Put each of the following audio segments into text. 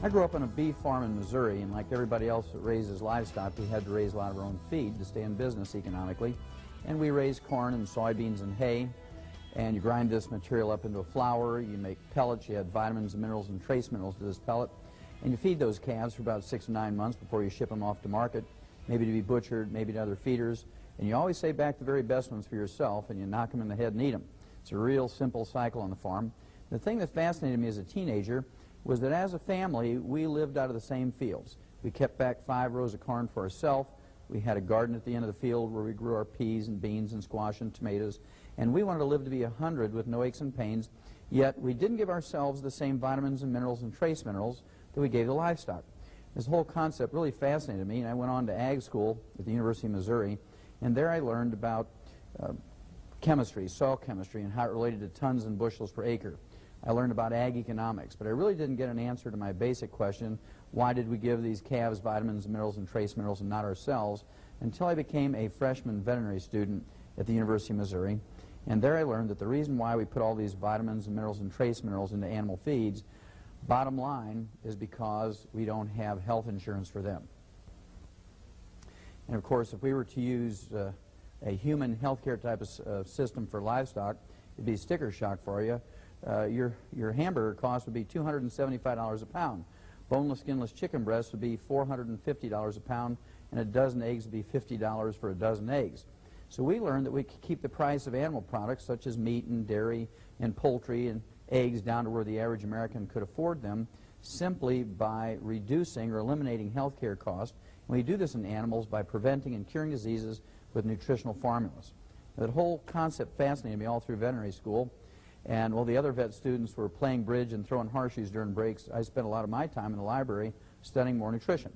I grew up on a beef farm in Missouri, and like everybody else that raises livestock, we had to raise a lot of our own feed to stay in business economically. And we raised corn and soybeans and hay, and you grind this material up into a flour, you make pellets, you add vitamins and minerals and trace minerals to this pellet, and you feed those calves for about 6 to 9 months before you ship them off to market, maybe to be butchered, maybe to other feeders, and you always save back the very best ones for yourself, and you knock them in the head and eat them. It's a real simple cycle on the farm. The thing that fascinated me as a teenager was that as a family, we lived out of the same fields. We kept back 5 rows of corn for ourselves. We had a garden at the end of the field where we grew our peas and beans and squash and tomatoes. And we wanted to live to be 100 with no aches and pains, yet we didn't give ourselves the same vitamins and minerals and trace minerals that we gave the livestock. This whole concept really fascinated me, and I went on to ag school at the University of Missouri, and there I learned about chemistry, soil chemistry, and how it related to tons and bushels per acre. I learned about ag economics, but I really didn't get an answer to my basic question, why did we give these calves vitamins, minerals, and trace minerals and not ourselves, until I became a freshman veterinary student at the University of Missouri. And there I learned that the reason why we put all these vitamins and minerals and trace minerals into animal feeds, bottom line, is because we don't have health insurance for them. And of course, if we were to use a human healthcare type of system for livestock, it'd be sticker shock for you. Your hamburger cost would be $275 a pound. Boneless, skinless chicken breasts would be $450 a pound, and a dozen eggs would be $50 for a dozen eggs. So we learned that we could keep the price of animal products such as meat and dairy and poultry and eggs down to where the average American could afford them simply by reducing or eliminating health care costs. And we do this in animals by preventing and curing diseases with nutritional formulas. That whole concept fascinated me all through veterinary school. And while the other vet students were playing bridge and throwing horseshoes during breaks, I spent a lot of my time in the library studying more nutrition.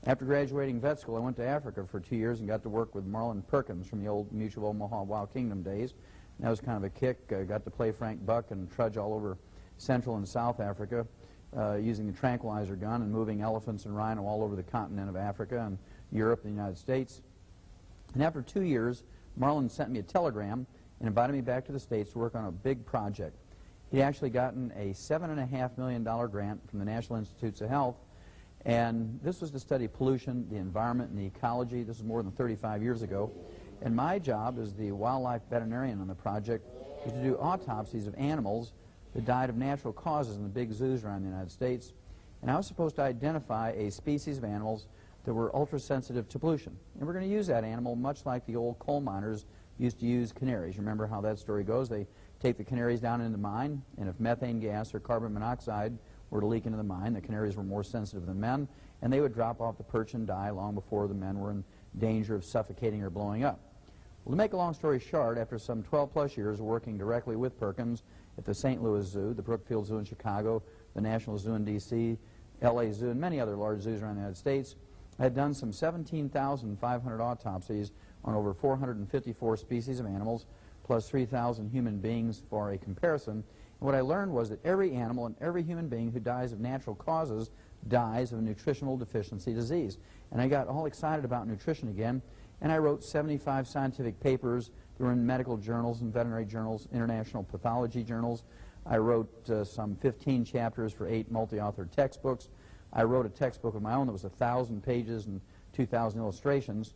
After graduating vet school, I went to Africa for 2 years and got to work with Marlin Perkins from the old Mutual Omaha Wild Kingdom days. And that was kind of a kick. I got to play Frank Buck and trudge all over Central and South Africa using the tranquilizer gun and moving elephants and rhino all over the continent of Africa and Europe and the United States. And after 2 years, Marlin sent me a telegram and invited me back to the States to work on a big project. He'd actually gotten a $7.5 million grant from the National Institutes of Health, and this was to study pollution, the environment, and the ecology. This was more than 35 years ago. And my job as the wildlife veterinarian on the project was to do autopsies of animals that died of natural causes in the big zoos around the United States. And I was supposed to identify a species of animals that were ultra-sensitive to pollution. And we're going to use that animal much like the old coal miners used to use canaries. Remember how that story goes? They take the canaries down into the mine, and if methane gas or carbon monoxide were to leak into the mine, the canaries were more sensitive than men, and they would drop off the perch and die long before the men were in danger of suffocating or blowing up. Well, to make a long story short, after some 12-plus years working directly with Perkins at the St. Louis Zoo, the Brookfield Zoo in Chicago, the National Zoo in D.C., L.A. Zoo, and many other large zoos around the United States, I had done some 17,500 autopsies on over 454 species of animals, plus 3,000 human beings for a comparison. And what I learned was that every animal and every human being who dies of natural causes dies of a nutritional deficiency disease. And I got all excited about nutrition again, and I wrote 75 scientific papers that were in medical journals and veterinary journals, international pathology journals. I wrote some 15 chapters for 8 multi-authored textbooks. I wrote a textbook of my own that was 1,000 pages and 2,000 illustrations.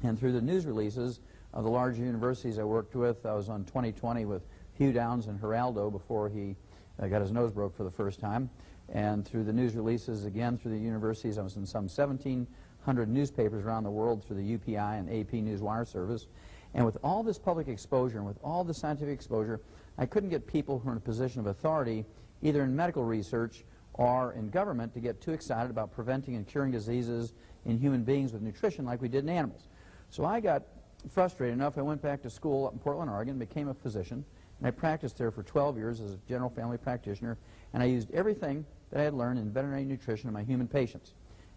And through the news releases of the large universities I worked with, I was on 20/20 with Hugh Downs and Geraldo before he got his nose broke for the first time. And through the news releases, again, through the universities, I was in some 1,700 newspapers around the world through the UPI and AP Newswire service. And with all this public exposure and with all the scientific exposure, I couldn't get people who are in a position of authority, either in medical research or in government, to get too excited about preventing and curing diseases in human beings with nutrition like we did in animals. So I got frustrated enough, I went back to school up in Portland, Oregon, became a physician, and I practiced there for 12 years as a general family practitioner, and I used everything that I had learned in veterinary nutrition in my human patients.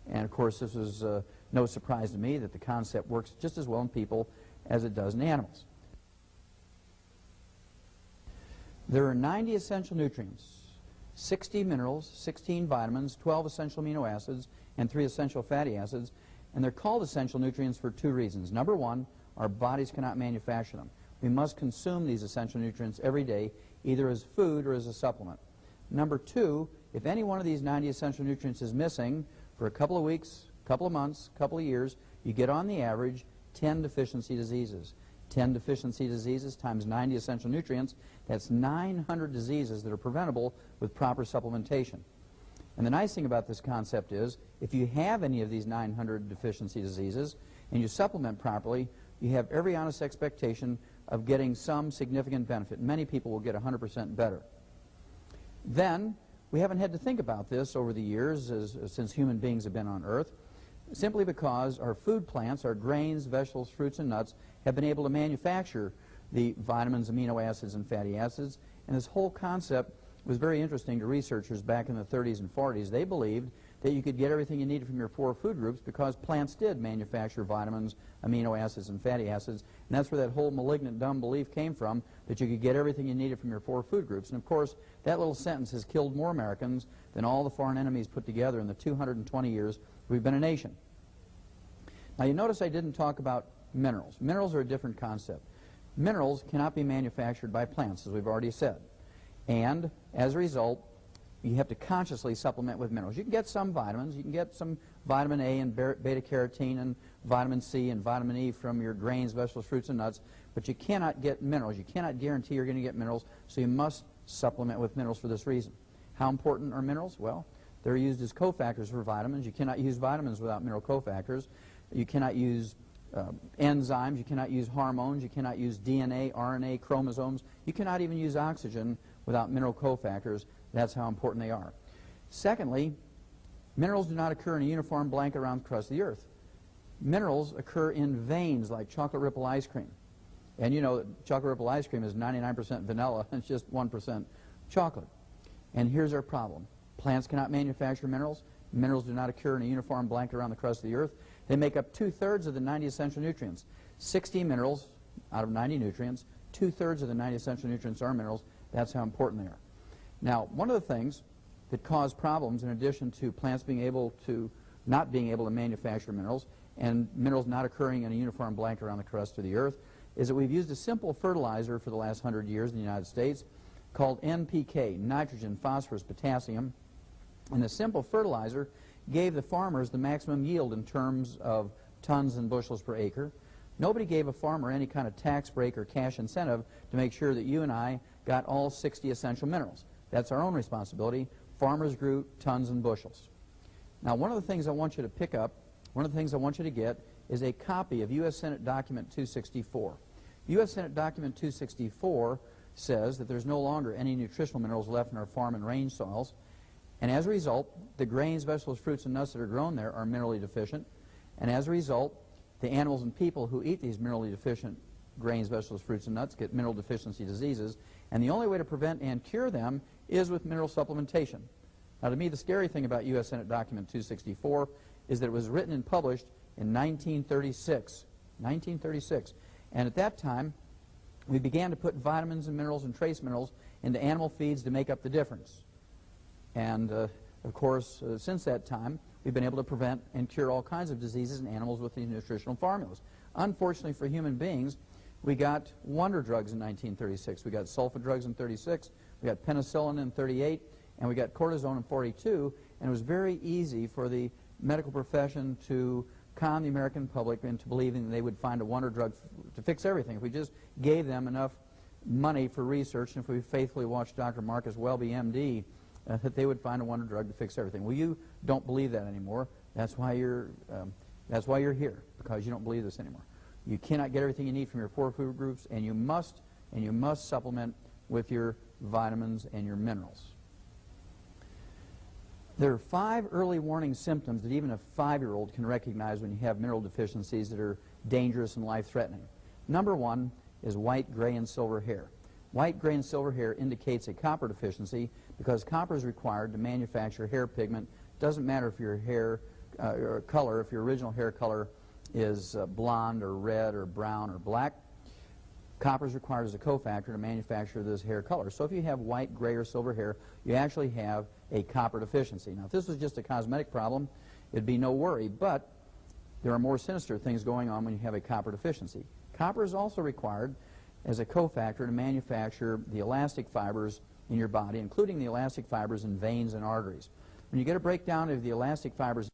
And of course, this was no surprise to me that the concept works just as well in people as it does in animals. There are 90 essential nutrients, 60 minerals, 16 vitamins, 12 essential amino acids, and 3 essential fatty acids, and they're called essential nutrients for 2 reasons. Number one, our bodies cannot manufacture them. We must consume these essential nutrients every day, either as food or as a supplement. Number two, if any one of these 90 essential nutrients is missing for a couple of weeks, couple of months, couple of years, you get on the average 10 deficiency diseases. 10 deficiency diseases times 90 essential nutrients, that's 900 diseases that are preventable with proper supplementation. And the nice thing about this concept is, if you have any of these 900 deficiency diseases and you supplement properly, you have every honest expectation of getting some significant benefit. Many people will get 100% better. Then, we haven't had to think about this over the years since human beings have been on Earth, simply because our food plants, our grains, vegetables, fruits, and nuts, have been able to manufacture the vitamins, amino acids, and fatty acids. And this whole concept was very interesting to researchers back in the 30s and 40s. They believed that you could get everything you needed from your 4 food groups because plants did manufacture vitamins, amino acids, and fatty acids. And that's where that whole malignant, dumb belief came from, that you could get everything you needed from your 4 food groups. And of course, that little sentence has killed more Americans than all the foreign enemies put together in the 220 years we've been a nation. Now, you notice I didn't talk about minerals. Minerals are a different concept. Minerals cannot be manufactured by plants, as we've already said. And as a result, you have to consciously supplement with minerals. You can get some vitamins. You can get some vitamin A and beta-carotene and vitamin C and vitamin E from your grains, vegetables, fruits, and nuts, but you cannot get minerals. You cannot guarantee you're going to get minerals, so you must supplement with minerals for this reason. How important are minerals? Well, they're used as cofactors for vitamins. You cannot use vitamins without mineral cofactors. You cannot use enzymes. You cannot use hormones. You cannot use DNA, RNA, chromosomes. You cannot even use oxygen without mineral cofactors. That's how important they are. Secondly, minerals do not occur in a uniform blanket around the crust of the earth. Minerals occur in veins like chocolate ripple ice cream. And you know that chocolate ripple ice cream is 99% vanilla and it's just 1% chocolate. And here's our problem. Plants cannot manufacture minerals. Minerals do not occur in a uniform blanket around the crust of the earth. They make up 2/3 of the 90 essential nutrients. 60 minerals out of 90 nutrients, 2/3 of the 90 essential nutrients are minerals. That's how important they are. Now, one of the things that cause problems, in addition to plants not being able to manufacture minerals and minerals not occurring in a uniform blanket around the crust of the earth, is that we've used a simple fertilizer for the last 100 years in the United States called NPK, nitrogen, phosphorus, potassium. And the simple fertilizer gave the farmers the maximum yield in terms of tons and bushels per acre. Nobody gave a farmer any kind of tax break or cash incentive to make sure that you and I got all 60 essential minerals. That's our own responsibility. Farmers grew tons and bushels. Now, one of the things I want you to pick up, one of the things I want you to get, is a copy of U.S. Senate Document 264. U.S. Senate Document 264 says that there's no longer any nutritional minerals left in our farm and range soils, and as a result, the grains, vegetables, fruits, and nuts that are grown there are minerally deficient, and as a result, the animals and people who eat these minerally deficient grains, vegetables, fruits, and nuts get mineral deficiency diseases, and the only way to prevent and cure them is with mineral supplementation. Now, to me, the scary thing about U.S. Senate Document 264 is that it was written and published in 1936. 1936. And at that time, we began to put vitamins and minerals and trace minerals into animal feeds to make up the difference. And, of course, since that time, we've been able to prevent and cure all kinds of diseases in animals with these nutritional formulas. Unfortunately for human beings, we got wonder drugs in 1936. We got sulfa drugs in 36. We got penicillin in 38. And we got cortisone in 42. And it was very easy for the medical profession to con the American public into believing that they would find a wonder drug to fix everything. If we just gave them enough money for research, and if we faithfully watched Dr. Marcus Welby, MD, that they would find a wonder drug to fix everything. Well, you don't believe that anymore. That's why you're here, because you don't believe this anymore. You cannot get everything you need from your 4 food groups, and you must supplement with your vitamins and your minerals. There are 5 early warning symptoms that even a 5-year-old can recognize when you have mineral deficiencies that are dangerous and life-threatening. Number 1 is white, gray, and silver hair. White, gray, and silver hair indicates a copper deficiency because copper is required to manufacture hair pigment. Doesn't matter if your hair color, if your original hair color is blonde or red or brown or black. Copper is required as a cofactor to manufacture this hair color. So if you have white, gray, or silver hair, you actually have a copper deficiency. Now, if this was just a cosmetic problem, it'd be no worry, but there are more sinister things going on when you have a copper deficiency. Copper is also required as a cofactor to manufacture the elastic fibers in your body, including the elastic fibers in veins and arteries. When you get a breakdown of the elastic fibers